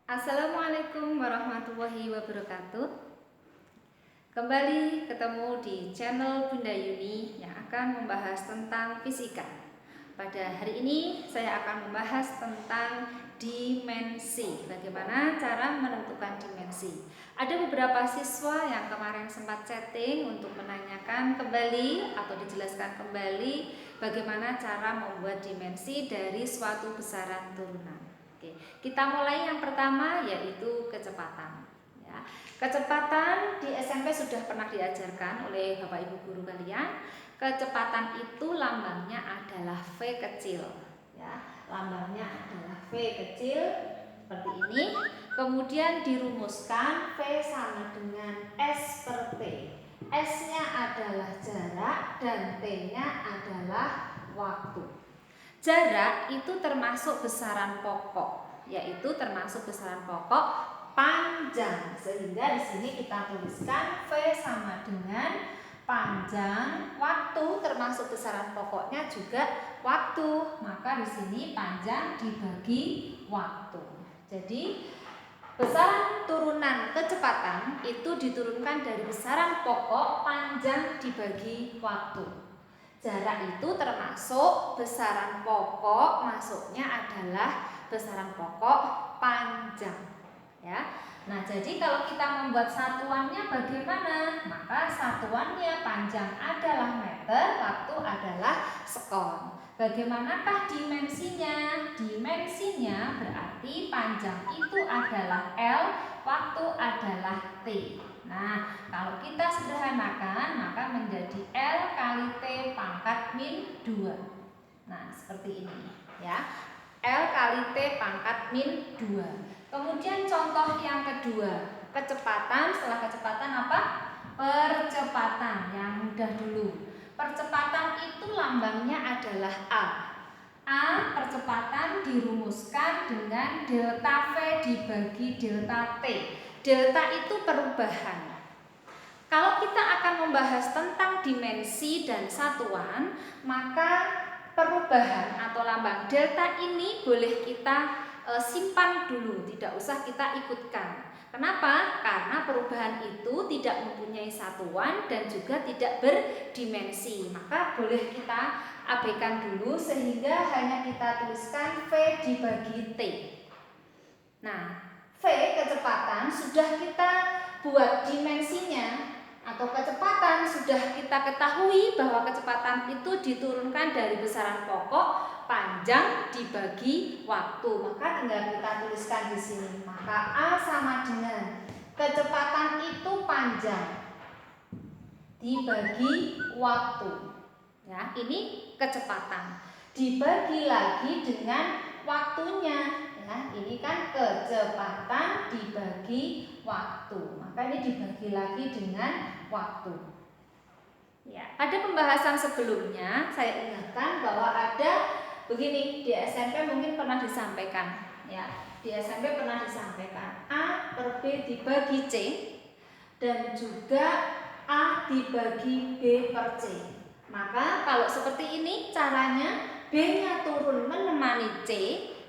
Assalamualaikum warahmatullahi wabarakatuh. Kembali ketemu di channel Bunda Yuni yang akan membahas tentang fisika. Pada hari ini saya akan membahas tentang dimensi. Bagaimana cara menentukan dimensi. Ada beberapa siswa yang kemarin sempat chatting untuk menanyakan kembali atau dijelaskan kembali bagaimana cara membuat dimensi dari suatu besaran turunan. Oke, kita mulai yang pertama yaitu kecepatan. Ya, kecepatan di SMP sudah pernah diajarkan oleh Bapak Ibu guru kalian. Kecepatan itu lambangnya adalah V kecil. Ya, lambangnya adalah V kecil seperti ini. Kemudian dirumuskan V sama dengan S per T. S-nya adalah jarak dan T-nya adalah waktu. Jarak itu termasuk besaran pokok, yaitu termasuk besaran pokok panjang. Sehingga di sini kita tuliskan V sama dengan panjang, waktu termasuk besaran pokoknya juga waktu. Maka di sini panjang dibagi waktu. Jadi besaran turunan kecepatan itu diturunkan dari besaran pokok panjang dibagi waktu. Jarak itu termasuk besaran pokok, masuknya adalah besaran pokok panjang. Ya. Nah, jadi kalau kita membuat satuannya bagaimana? Maka satuannya panjang adalah meter, waktu adalah sekon. Bagaimanakah dimensinya? Dimensinya berarti panjang itu adalah L, waktu adalah T. Nah, kalau kita sederhanakan maka menjadi L kali T pangkat min 2. Nah, seperti ini ya. L kali T pangkat min 2. Kemudian contoh yang kedua, kecepatan. Setelah kecepatan apa? Percepatan. Yang mudah dulu. Percepatan itu lambangnya adalah A. A percepatan dirumuskan dengan delta V dibagi delta T. Delta itu perubahan. Kalau kita akan membahas tentang dimensi dan satuan, maka perubahan atau lambang delta ini boleh kita simpan dulu, tidak usah kita ikutkan. Kenapa? Karena perubahan itu tidak mempunyai satuan dan juga tidak berdimensi. Maka boleh kita abaikan dulu sehingga hanya kita tuliskan V dibagi T. Nah, V kecepatan sudah kita buat dimensinya atau kecepatan sudah kita ketahui bahwa kecepatan itu diturunkan dari besaran pokok panjang dibagi waktu. Maka tinggal kita tuliskan di sini. Maka A sama dengan kecepatan itu panjang dibagi waktu. Ya, ini kecepatan. Dibagi lagi dengan waktunya. Ya, ini kan kecepatan dibagi waktu. Maka ini dibagi lagi dengan waktu. Ya, pada pembahasan sebelumnya saya ingatkan bahwa ada begini, di SMP mungkin pernah disampaikan. Ya, di SMP pernah disampaikan A per B dibagi C dan juga A dibagi B per C. Maka kalau seperti ini caranya, B-nya turun menemani C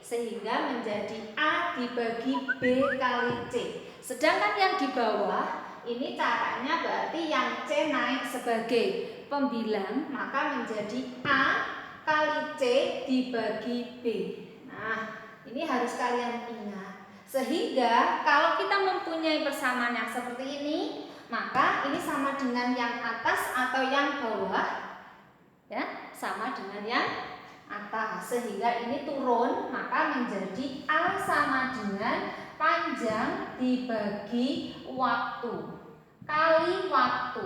sehingga menjadi A dibagi B kali C. Sedangkan yang di bawah ini caranya berarti yang C naik sebagai pembilang, maka menjadi A kali C dibagi B. Nah, ini harus kalian ingat. Sehingga kalau kita mempunyai persamaan yang seperti ini, maka ini sama dengan yang atas atau yang bawah. Ya, sama dengan yang atas. Sehingga ini turun, maka menjadi A sama dengan panjang dibagi waktu kali waktu.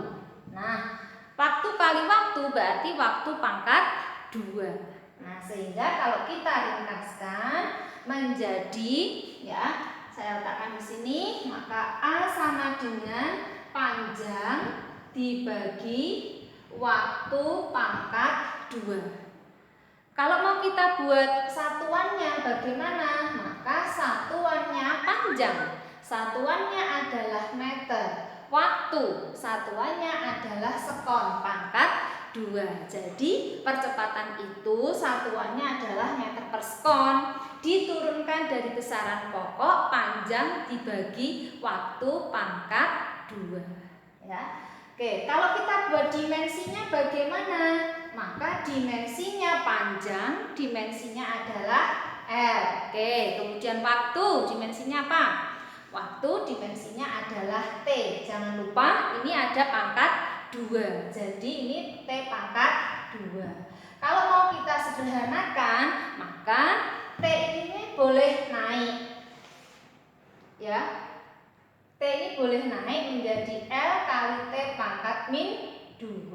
Nah, waktu kali waktu berarti waktu pangkat 2. Nah, sehingga kalau kita ringkaskan menjadi, ya, saya letakkan di sini, maka A sama dengan panjang dibagi waktu pangkat 2. Kalau mau kita buat satuannya bagaimana? Maka satuannya panjang. Satuannya adalah meter. Waktu satuannya adalah sekon pangkat 2. Jadi percepatan itu satuannya adalah meter per sekon. diturunkan dari besaran pokok panjang dibagi waktu pangkat 2. Ya. Oke, kalau kita buat dimensinya bagaimana? Maka dimensinya panjang, dimensinya adalah L. Oke, kemudian waktu dimensinya apa? Waktu dimensinya adalah T. Jangan lupa ini ada pangkat 2. Jadi ini T pangkat 2. Kalau mau kita sederhanakan, maka T ini boleh naik. Ya. T ini boleh naik menjadi L kali T pangkat min 2.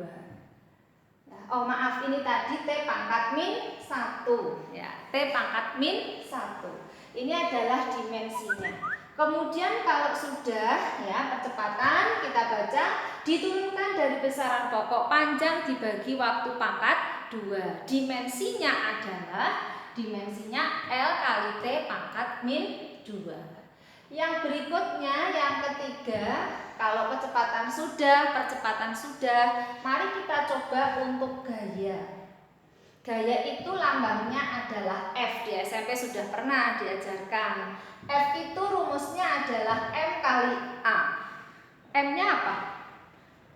Ya, oh maaf, ini tadi T pangkat min 1. Ya, T pangkat min 1. Ini adalah dimensinya. Kemudian kalau sudah ya percepatan kita baca diturunkan dari besaran pokok panjang dibagi waktu pangkat 2. Dimensinya adalah L kali T pangkat min 2. Yang berikutnya, yang ketiga, kalau percepatan sudah, mari kita coba untuk gaya. Gaya itu lambangnya adalah F. Di SMP sudah pernah diajarkan. F itu rumusnya adalah M kali A. M-nya apa?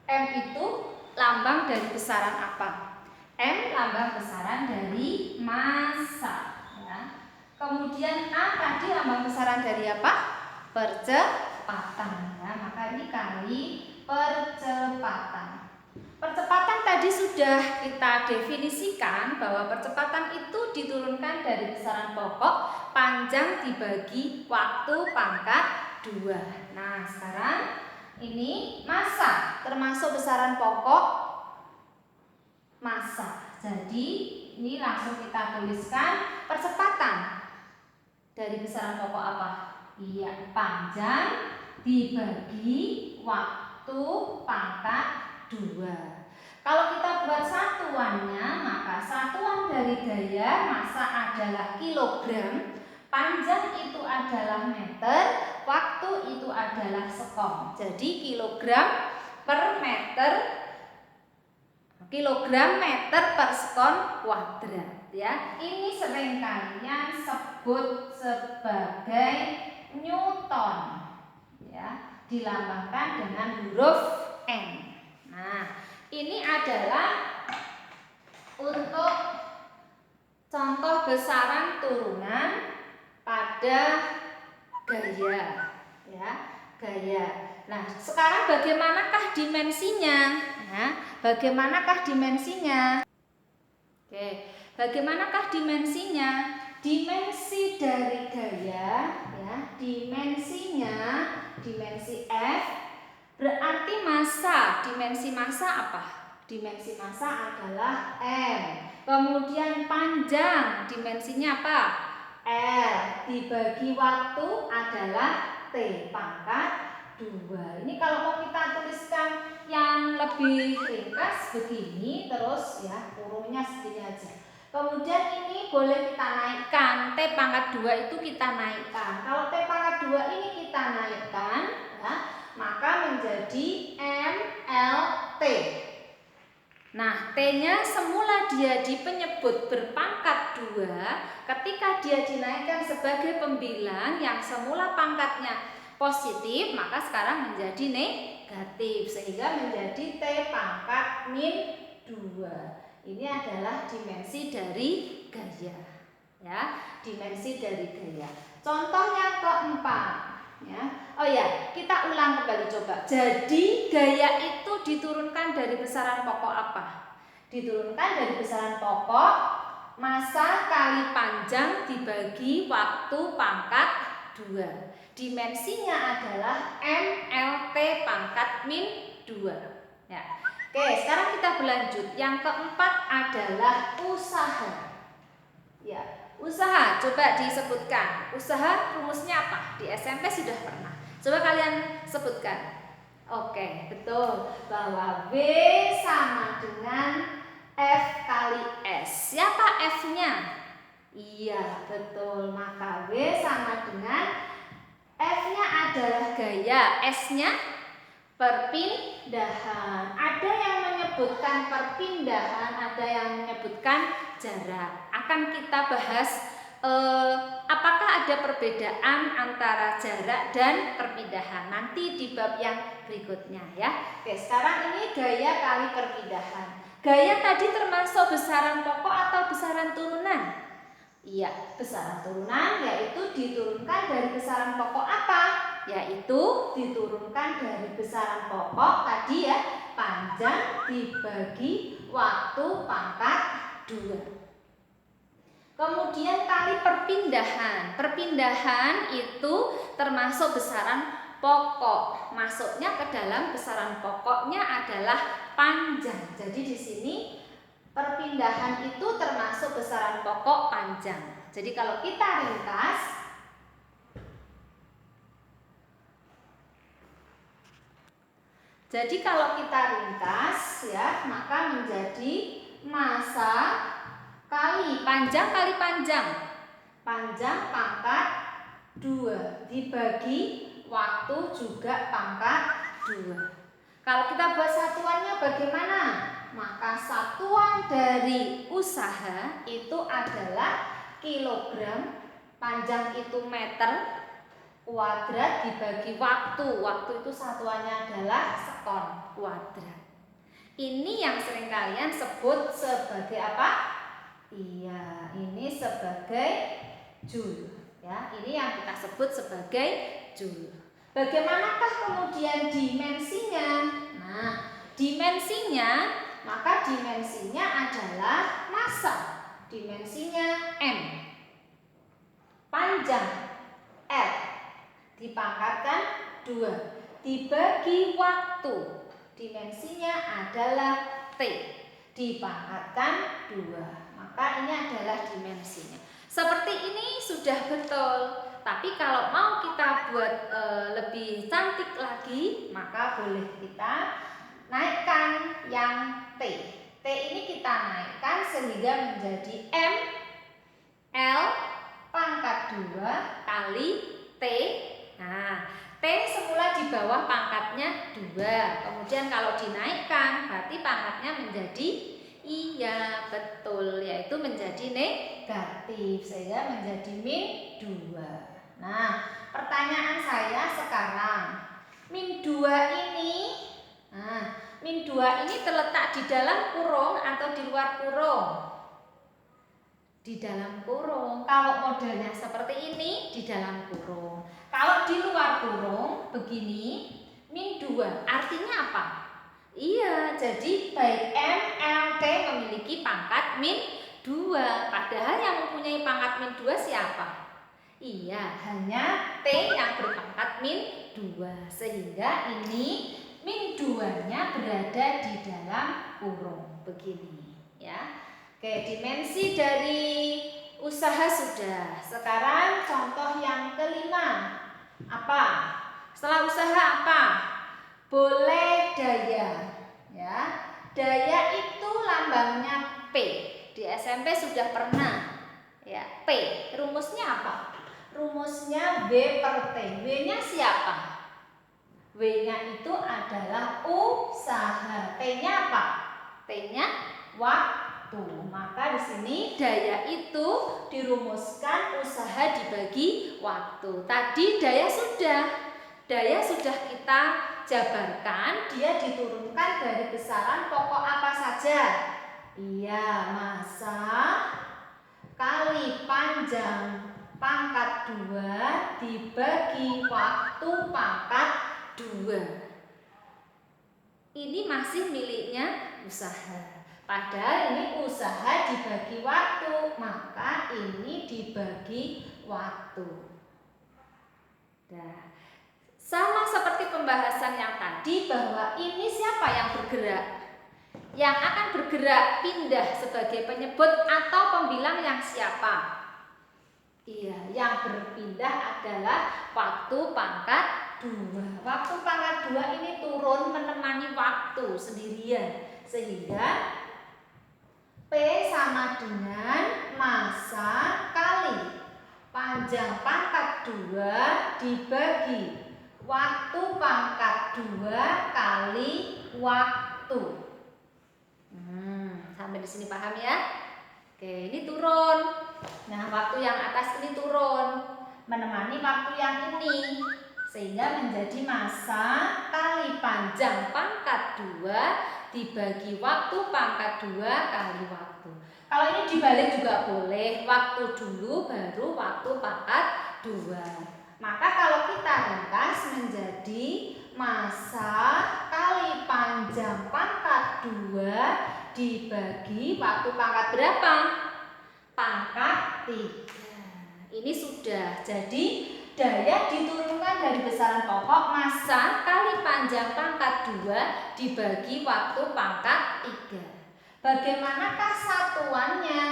M itu lambang dari besaran apa? M lambang besaran dari massa. Ya. Kemudian A tadi lambang besaran dari apa? Percepatan. Ya. Maka ini kali percepatan. Percepatan tadi sudah kita definisikan bahwa percepatan itu diturunkan dari besaran pokok panjang dibagi waktu pangkat 2. Nah, sekarang ini massa termasuk besaran pokok massa. Jadi ini langsung kita tuliskan percepatan dari besaran pokok apa? Iya, panjang dibagi waktu pangkat 2. Kalau kita buat satuannya, maka satuan dari gaya massa adalah kilogram, panjang itu adalah meter, waktu itu adalah sekon. Jadi kilogram meter per sekon kuadrat. Ya, ini sering kalian sebut sebagai Newton. Ya, dilambangkan dengan huruf N. Nah, ini adalah untuk contoh besaran turunan pada gaya, ya, gaya. Nah, sekarang bagaimanakah dimensinya? Nah, bagaimanakah dimensinya? Oke, bagaimanakah dimensinya? Dimensi dari gaya, ya, dimensinya, dimensi F. Berarti massa, dimensi massa apa? Dimensi massa adalah M. Kemudian panjang, dimensinya apa? L. Dibagi waktu adalah T pangkat 2. Ini kalau mau kita tuliskan yang lebih ringkas begini, terus ya kurungnya segini aja. Kemudian ini boleh kita naikkan, T pangkat 2 itu kita naikkan. Kalau T pangkat 2 ini kita naikkan, ya, maka menjadi MLT. Nah, T-nya semula dia di penyebut berpangkat 2, ketika dia dinaikkan sebagai pembilang yang semula pangkatnya positif, maka sekarang menjadi negatif, sehingga menjadi T pangkat min 2. Ini adalah dimensi dari gaya. Ya, dimensi dari gaya. Contoh yang keempat. Ya. Oh ya, kita ulang kembali coba. Jadi gaya itu diturunkan dari besaran pokok apa? Diturunkan dari besaran pokok massa kali panjang dibagi waktu pangkat 2. Dimensinya adalah MLT pangkat min 2. Ya. Oke, sekarang kita berlanjut. Yang keempat adalah usaha. Ya. Usaha, coba disebutkan. Usaha rumusnya apa? Di SMP sudah pernah. Coba kalian sebutkan. Oke, betul. Bahwa V sama dengan F kali S. Siapa F-nya? Iya, betul. Maka V sama dengan F-nya adalah gaya, S-nya perpindahan. Ada yang menyebutkan perpindahan, ada yang menyebutkan jarak. Akan kita bahas apakah ada perbedaan antara jarak dan perpindahan? Nanti di bab yang berikutnya ya. Oke, sekarang ini gaya kali perpindahan. Gaya tadi termasuk besaran pokok atau besaran turunan? Iya, besaran turunan yaitu diturunkan dari besaran pokok apa? Yaitu diturunkan dari besaran pokok tadi ya, panjang dibagi waktu pangkat 2. Kemudian kali perpindahan. Perpindahan itu termasuk besaran pokok. Masuknya ke dalam besaran pokoknya adalah panjang. Jadi di sini perpindahan itu termasuk besaran pokok panjang. Jadi kalau kita ringkas, ya, maka menjadi masa kali panjang pangkat 2 dibagi waktu juga pangkat 2. Kalau kita buat satuannya bagaimana? Maka satuan dari usaha itu adalah kilogram, panjang itu meter, kuadrat dibagi waktu. Waktu itu satuannya adalah sekon kuadrat. Ini yang sering kalian sebut sebagai apa? Iya, ini sebagai joule. Ya, ini yang kita sebut sebagai joule. Bagaimanakah kemudian dimensinya? Nah, maka dimensinya adalah massa. Dimensinya M. Panjang L. Dipangkatkan 2. Dibagi waktu. Dimensinya adalah T. Dipangkatkan 2. Maka ini adalah dimensinya. Seperti ini sudah betul. Tapi kalau mau kita buat lebih cantik lagi, maka boleh kita naikkan yang T. T ini kita naikkan sehingga menjadi M L pangkat 2 kali T. Nah, T semula di bawah pangkatnya 2. Kemudian kalau dinaikkan berarti pangkatnya menjadi iya, betul, yaitu menjadi negatif sehingga menjadi min 2. Nah, pertanyaan saya sekarang, min 2 ini, min 2 ini terletak di dalam kurung atau di luar kurung? Di dalam kurung. Kalau modelnya seperti ini, di dalam kurung. Kalau di luar kurung begini, min 2 artinya apa? Iya, jadi baik M, L, T memiliki pangkat min 2. Padahal yang mempunyai pangkat min 2 siapa? Iya, hanya T yang berpangkat min 2. Sehingga ini min 2-nya berada di dalam kurung. Begini ya. Oke, dimensi dari usaha sudah. Sekarang contoh yang kelima. Apa? Setelah usaha apa? Boleh daya. Ya. Daya itu lambangnya P. Di SMP sudah pernah. Ya, P. Rumusnya apa? Rumusnya V per T. V-nya siapa? W-nya itu adalah usaha. T-nya apa? T-nya waktu. Maka di sini daya itu dirumuskan usaha dibagi waktu. Tadi daya sudah kita jabarkan, dia diturunkan dari besaran pokok apa saja? Iya, massa kali panjang pangkat 2 dibagi waktu pangkat 2. Ini masih miliknya usaha. Padahal ini usaha dibagi waktu, maka ini dibagi waktu. Nah, sama seperti pembahasan yang tadi bahwa ini siapa yang bergerak? Yang akan bergerak pindah sebagai penyebut atau pembilang yang siapa? Iya, yang berpindah adalah waktu pangkat 2. Waktu pangkat 2 ini turun menemani waktu sendirian. Sehingga P sama dengan massa kali panjang pangkat 2 dibagi waktu pangkat 2 kali waktu. Sampai di sini paham ya? Oke, ini turun. Nah, waktu yang atas ini turun, menemani waktu yang ini, sehingga menjadi massa kali panjang pangkat 2 dibagi waktu pangkat 2 kali waktu. Kalau ini dibalik juga boleh, waktu dulu baru waktu pangkat 2. Maka kalau kita ringkas menjadi massa kali panjang pangkat 2 dibagi waktu pangkat berapa? Pangkat 3. Ini sudah. Jadi daya diturunkan dari besaran pokok massa kali panjang pangkat 2 dibagi waktu pangkat 3. Bagaimanakah satuannya?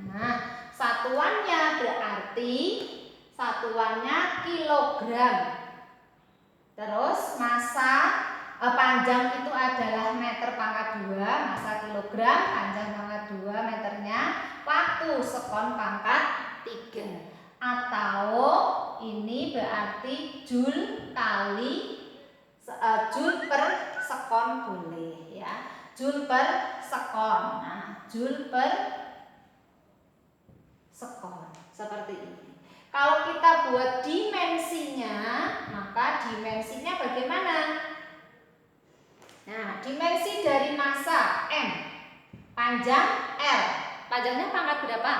Nah, satuannya berarti satuannya kilogram. Terus massa panjang itu adalah meter pangkat 2, massa kilogram, panjang pangkat 2 meternya, waktu sekon pangkat 3. Atau ini berarti joule kali joule per sekon boleh ya. Joule per sekon. Nah, joule per sekon seperti ini. Kalau kita buat dimensinya, maka dimensinya bagaimana? Nah, dimensi dari massa M, panjang L. Panjangnya pangkat berapa?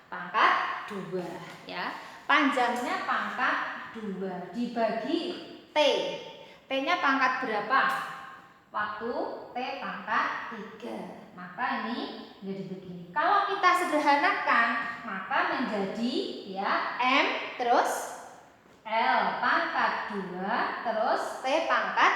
Pangkat 2 ya. Panjangnya pangkat 2 dibagi T. T-nya pangkat berapa? Waktu T pangkat 3. Maka ini menjadi begini. Kalau kita sederhanakan, maka menjadi ya M terus L pangkat 2 terus T pangkat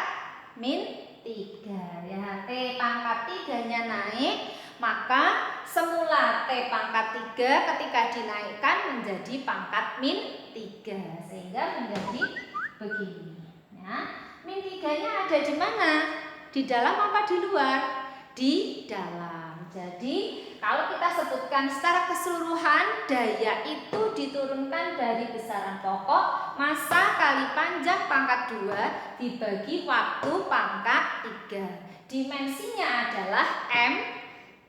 min 3 ya. T pangkat 3-nya naik, maka semula T pangkat 3 ketika dinaikkan menjadi pangkat min 3 sehingga menjadi begini ya. Min 3-nya ada di mana? Di dalam apa di luar? Di dalam. Jadi kalau kita sebutkan secara keseluruhan, daya itu diturunkan dari besaran pokok massa kali panjang pangkat 2 dibagi waktu pangkat 3. Dimensinya adalah M,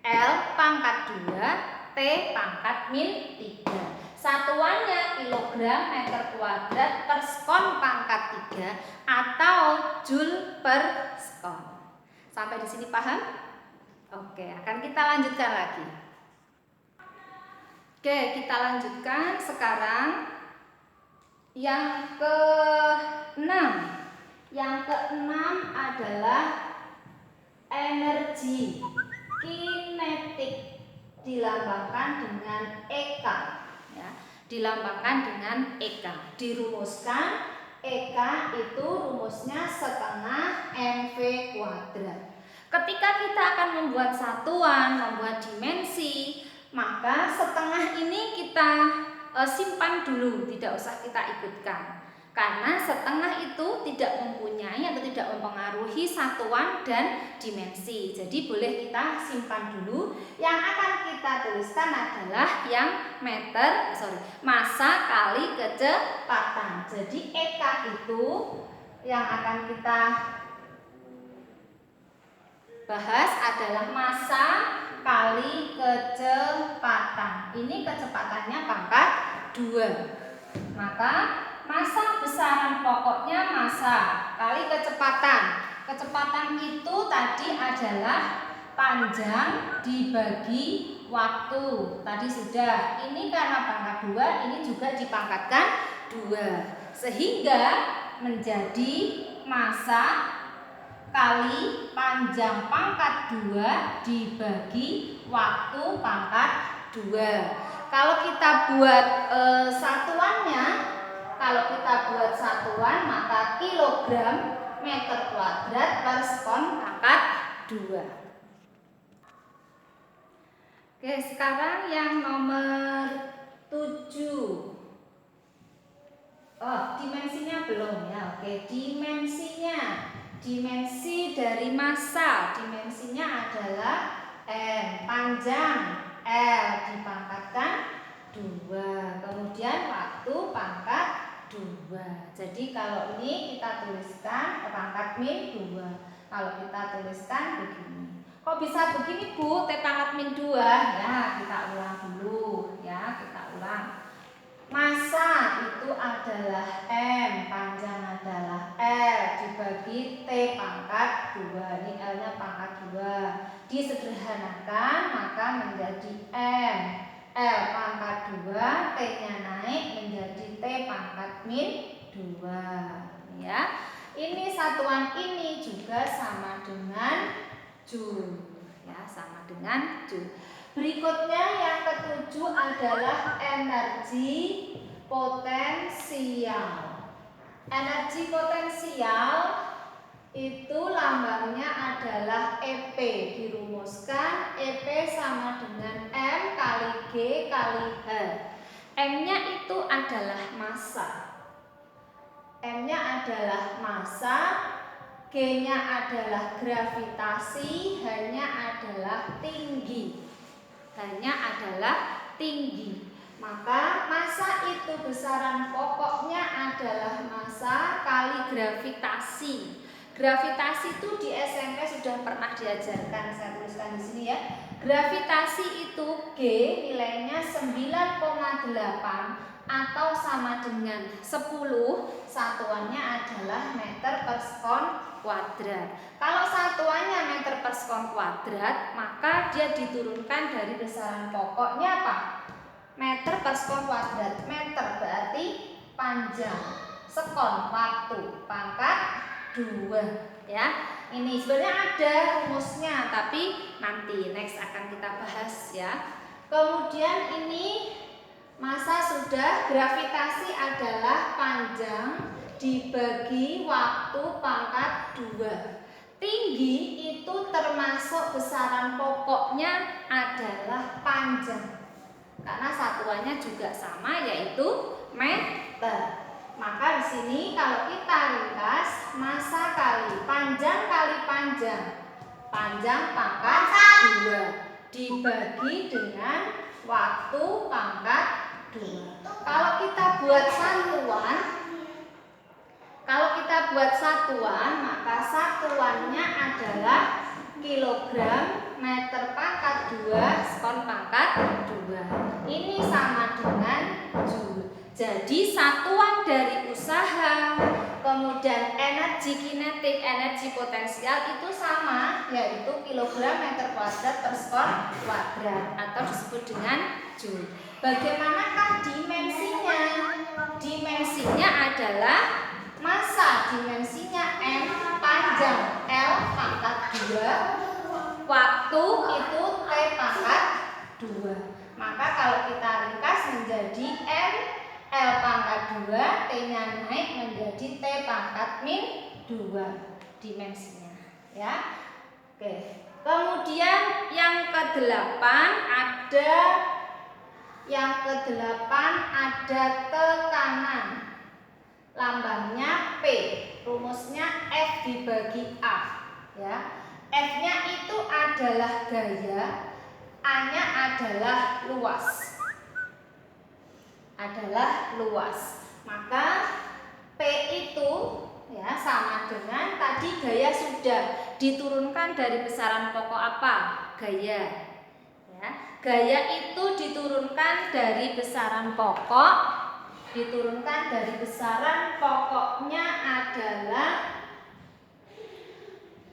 L pangkat 2, T pangkat min 3. Satuannya kilogram meter kuadrat per sekon pangkat 3 atau joule per sekon. Sampai di sini paham? Oke, akan kita lanjutkan lagi. Oke, kita lanjutkan sekarang yang ke-6. Yang ke-6 adalah energi kinetik dilambangkan dengan EK ya. Dilambangkan dengan EK. Dirumuskan EK itu rumusnya setengah mv kuadrat. Ketika kita akan membuat satuan, membuat dimensi, maka setengah ini kita simpan dulu, tidak usah kita ikutkan. Karena setengah itu tidak mempunyai atau tidak mempengaruhi satuan dan dimensi. Jadi boleh kita simpan dulu. Yang akan kita tuliskan adalah yang massa kali kecepatan. Jadi EK itu yang akan kita bahas adalah massa kali kecepatan. Ini kecepatannya pangkat 2. Maka massa besaran pokoknya massa kali kecepatan. Kecepatan itu tadi adalah panjang dibagi waktu. Tadi sudah. Ini karena pangkat 2, ini juga dipangkatkan 2. Sehingga menjadi massa kali panjang pangkat 2 dibagi waktu pangkat 2. Kalau kita buat satuannya, maka kilogram meter kuadrat per sekon pangkat 2. Oke, sekarang yang nomor 7. Oh, dimensinya belum ya. Oke, dimensinya. Dimensi dari massa, dimensinya adalah M, panjang L dipangkatkan 2, kemudian waktu pangkat 2. Jadi kalau ini kita tuliskan pangkat min 2. Kalau kita tuliskan begini, Kok bisa begini Bu? T pangkat min 2. Ya, kita ulang dulu ya, kita ulang. Massa itu adalah M, panjang adalah L, dibagi T pangkat 2. Ini L-nya pangkat 2. Disederhanakan maka menjadi M. L pangkat 2, T-nya naik menjadi T pangkat min 2. Ya. Ini satuan ini juga sama dengan Joule. Ya, sama dengan Joule. Berikutnya yang ketujuh adalah energi potensial. Energi potensial itu lambangnya adalah EP. Dirumuskan EP sama dengan M kali G kali H. M-nya itu adalah massa. M-nya adalah massa, G-nya adalah gravitasi, H-nya adalah tinggi. Hanya adalah tinggi. Maka massa itu besaran pokoknya adalah massa kali gravitasi. Gravitasi itu di SMP sudah pernah diajarkan, saya tuliskan di sini ya. Gravitasi itu G nilainya 9,8 atau sama dengan 10, satuannya adalah meter per sekon kuadrat. Kalau satuannya meter per sekon kuadrat, maka dia diturunkan dari besaran pokoknya apa? Meter per sekon kuadrat. Meter berarti panjang, sekon waktu, pangkat 2 ya. Ini sebenarnya ada rumusnya, tapi nanti next akan kita bahas ya. Kemudian ini massa sudah, gravitasi adalah panjang dibagi waktu pangkat 2. Tinggi itu termasuk besaran pokoknya adalah panjang. Karena satuannya juga sama, yaitu meter. Maka di sini kalau kita ringkas, massa kali panjang panjang pangkat 2 dibagi dengan waktu pangkat 2. Kalau kita buat satuan, maka satuannya adalah kilogram meter pangkat 2 sekon pangkat 2. Ini sama dengan Joule. Jadi satuan dari usaha, kemudian energi kinetik, energi potensial itu sama, yaitu kilogram meter kuadrat per sekon kuadrat atau disebut dengan Joule. Bagaimanakah dimensinya? Dimensinya adalah massa, dimensinya M, panjang L pangkat 2, waktu itu T pangkat 2. Maka kalau kita ringkas menjadi M L pangkat 2, T-nya naik menjadi T pangkat min 2 dimensinya ya. Oke. Kemudian yang ke-8 ada tekanan. Lambangnya P, rumusnya F dibagi A ya. F-nya itu adalah gaya, A-nya adalah luas. Maka P itu ya sama dengan tadi gaya sudah diturunkan dari besaran pokok apa? Gaya. Ya, gaya itu diturunkan dari besaran pokok. Pokoknya adalah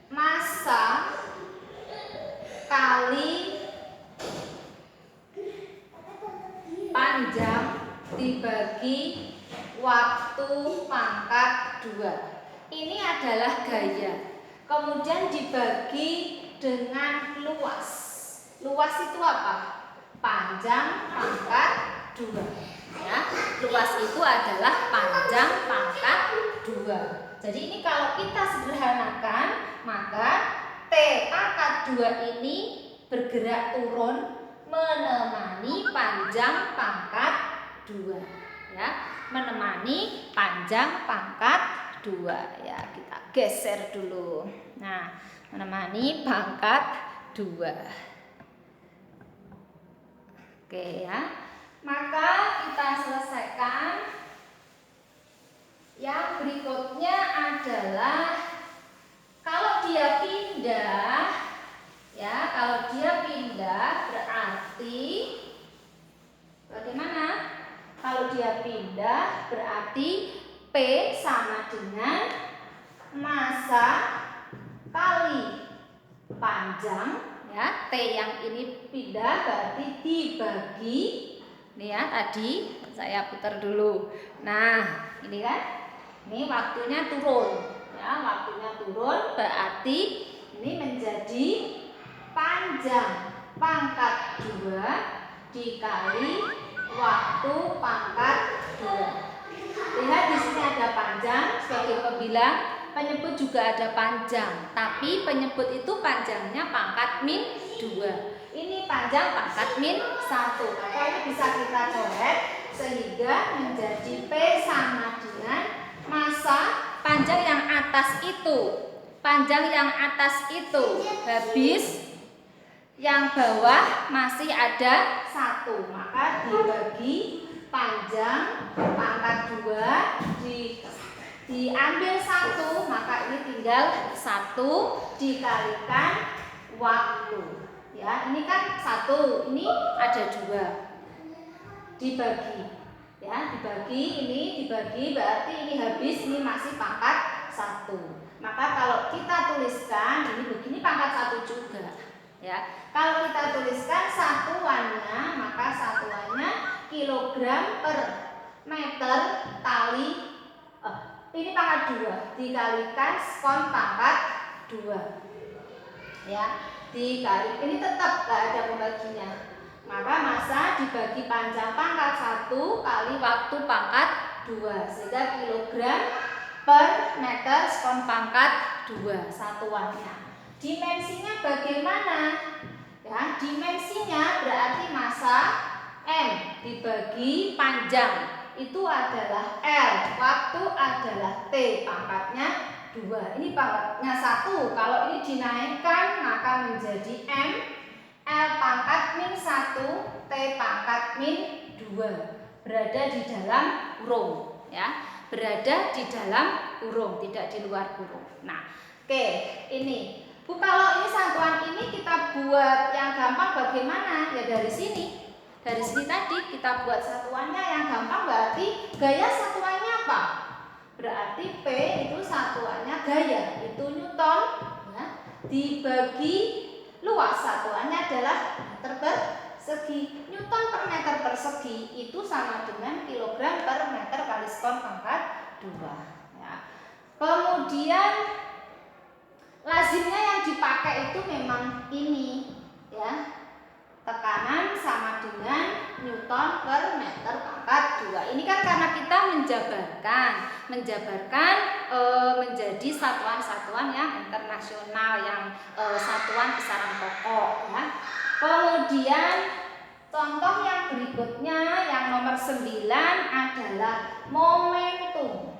massa kali panjang dibagi waktu pangkat 2. Ini adalah gaya. Kemudian dibagi dengan luas. Luas itu apa? Panjang pangkat 2. Ya, luas itu adalah panjang pangkat 2. Jadi ini kalau kita sederhanakan, maka T pangkat 2 ini bergerak turun menemani panjang pangkat 2 ya, menemani panjang pangkat 2 ya. Kita geser dulu. Nah, menemani pangkat 2. Oke ya. Maka kita selesaikan. Yang berikutnya adalah kalau dia pindah ya, berarti P sama dengan massa kali panjang, ya. T yang ini pindah berarti dibagi, nih ya, tadi saya putar dulu. Nah, ini kan, ini waktunya turun, ya, waktunya turun berarti ini menjadi panjang pangkat 2 dikali waktu pangkat 2. Lihat di sini ada panjang sebagai pembilang, penyebut juga ada panjang, tapi penyebut itu panjangnya pangkat min 2. Ini panjang pangkat min 1. Maka ini bisa kita coret sehingga menjadi P sama dengan massa panjang yang atas itu. Panjang yang atas itu habis, yang bawah masih ada 1. Maka dibagi panjang pangkat 2 diambil 1, maka ini tinggal 1 dikalikan waktu. Ya, ini kan 1, ini ada 2. Dibagi. Ya, dibagi, ini dibagi berarti ini habis, ini masih pangkat 1. Maka kalau kita tuliskan ini begini pangkat 1 juga. Ya, kalau kita tuliskan satuannya, maka satuannya kilogram per meter kali ini pangkat 2 dikalikan skon pangkat 2. Ya, dikali ini tetap gak ada pembaginya. Maka massa dibagi panjang pangkat 1 kali waktu pangkat 2, sehingga kilogram per meter skon pangkat 2 satuannya. Dimensinya bagaimana? Ya, dimensinya berarti massa M dibagi panjang itu adalah L, waktu adalah T, pangkatnya 2. Ini pangkatnya 1. Kalau ini dinaikkan maka menjadi M, L pangkat min 1, T pangkat min 2. Berada di dalam kurung, ya. Berada di dalam kurung, tidak di luar kurung. Nah, oke, ini Bu, kalau ini satuan ini kita buat yang gampang bagaimana? Ya dari sini. Dari sini tadi kita buat satuannya yang gampang, berarti gaya satuannya apa? Berarti P itu satuannya gaya, itu Newton, ya, dibagi luas, satuannya adalah meter persegi. Newton per meter persegi itu sama dengan kilogram per meter kali skon pangkat 2. Ya. Kemudian lazimnya yang dipakai itu memang ini, ya, tekanan sama dengan Newton per meter pangkat 2. Ini kan karena kita menjabarkan menjadi satuan-satuan yang internasional, yang satuan besaran pokok, ya. Kemudian contoh yang berikutnya yang nomor 9 adalah momentum.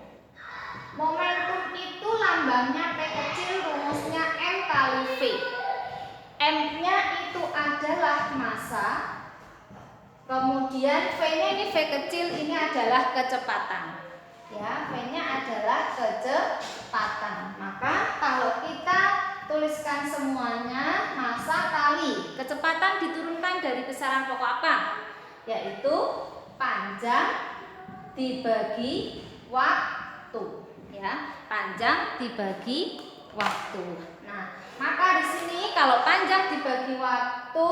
Momentum itu lambangnya P kecil, rumusnya M kali V. M-nya itu adalah massa. Kemudian V-nya ini V kecil, ini adalah kecepatan. Ya, V-nya adalah kecepatan. Maka kalau kita tuliskan semuanya, massa kali kecepatan diturunkan dari besaran pokok apa? Yaitu panjang dibagi waktu. Ya, panjang dibagi waktu. Nah, maka di sini kalau panjang dibagi waktu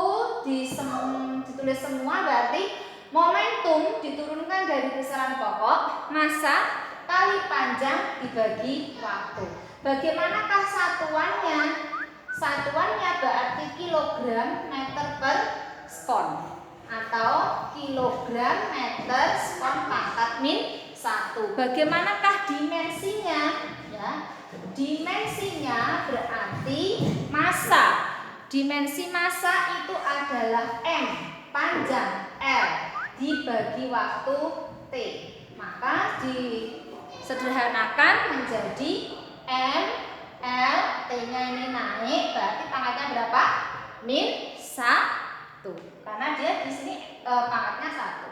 ditulis semua berarti momentum diturunkan dari besaran pokok, massa kali panjang dibagi waktu. Bagaimanakah satuannya? Satuannya berarti kilogram meter per skon atau kilogram meter skon pangkat min 1. Bagaimanakah dimensinya? Ya, dimensinya berarti massa. Dimensi massa itu adalah M, panjang L dibagi waktu T. Maka disederhanakan menjadi M, L, T-nya ini naik, berarti pangkatnya berapa? Min 1. Karena dia di sini pangkatnya 1.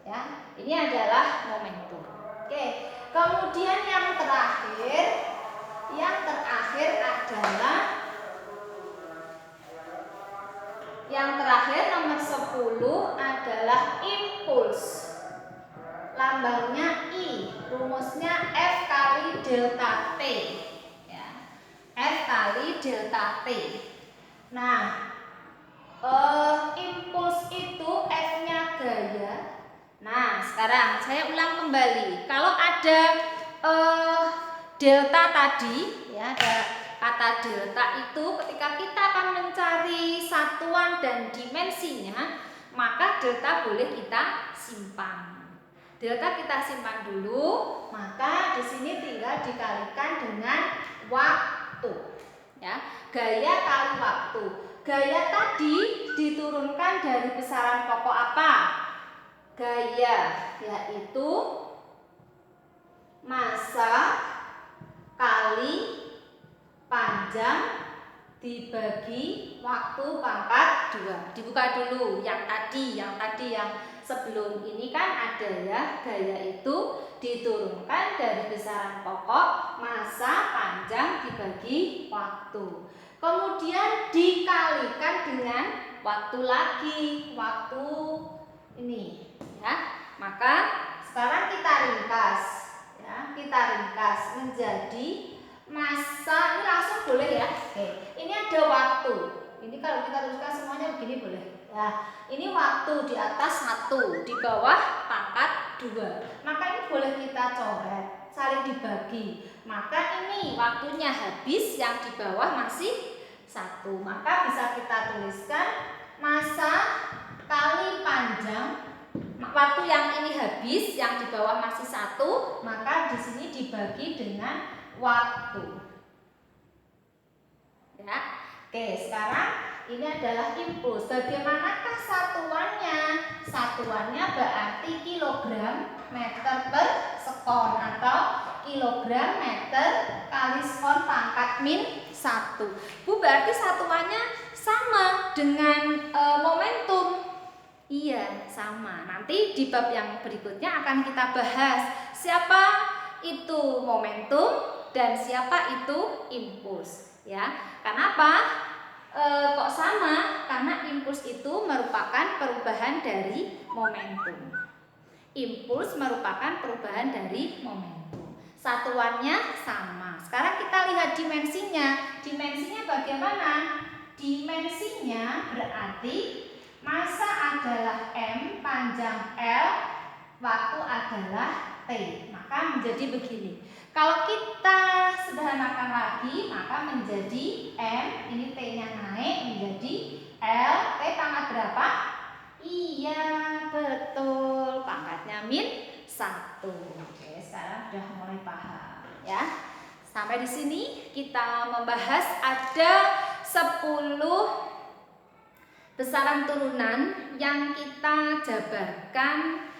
Ya, ini adalah momentum. Oke, kemudian yang terakhir nomor 10 adalah impuls. Lambangnya I. delta T ya. F kali delta T. Nah, impuls itu F-nya gaya. Nah, sekarang saya ulang kembali. Kalau ada delta tadi ya, ada kata delta itu ketika kita akan mencari satuan dan dimensinya, maka delta boleh kita simpan. Delta kita simpan dulu, maka di sini tinggal dikalikan dengan waktu. Ya, gaya kali waktu. Gaya tadi diturunkan dari besaran pokok apa? Gaya, yaitu massa kali panjang dibagi waktu pangkat 2. Dibuka dulu yang tadi yang sebelum ini kan ada ya, gaya itu diturunkan dari besaran pokok massa panjang dibagi waktu. Kemudian dikalikan dengan waktu lagi, waktu ini ya. Maka sekarang kita ringkas ya, kita ringkas menjadi massa, ini langsung boleh ya. Oke, ini ada waktu. Ini kalau kita tuliskan semuanya begini boleh. Ya, ini waktu di atas 1, di bawah pangkat 2. Maka ini boleh kita coret, saling dibagi. Maka ini waktunya habis, yang di bawah masih 1. Maka bisa kita tuliskan massa kali panjang. Waktu yang ini habis, yang di bawah masih 1, maka di sini dibagi dengan waktu. Ya. Oke, sekarang ini adalah impuls. Bagaimanakah satuannya? Satuannya berarti kilogram meter per sekon atau kilogram meter kali sekon pangkat min 1. Bu, berarti satuannya sama dengan momentum. Iya, sama. Nanti di bab yang berikutnya akan kita bahas siapa itu momentum dan siapa itu impuls. Ya, kenapa? Kok sama? Karena impuls itu merupakan perubahan dari momentum. Impuls merupakan perubahan dari momentum. Satuannya sama. Sekarang kita lihat dimensinya. Dimensinya bagaimana? Dimensinya berarti massa adalah M, panjang L, waktu adalah T. Maka menjadi begini. Kalau kita sederhanakan lagi, maka menjadi M, ini T-nya naik menjadi L, T pangkat berapa? Iya, betul. Pangkatnya min 1. Oke, sekarang sudah mulai paham ya. Sampai di sini kita membahas ada 10 besaran turunan yang kita jabarkan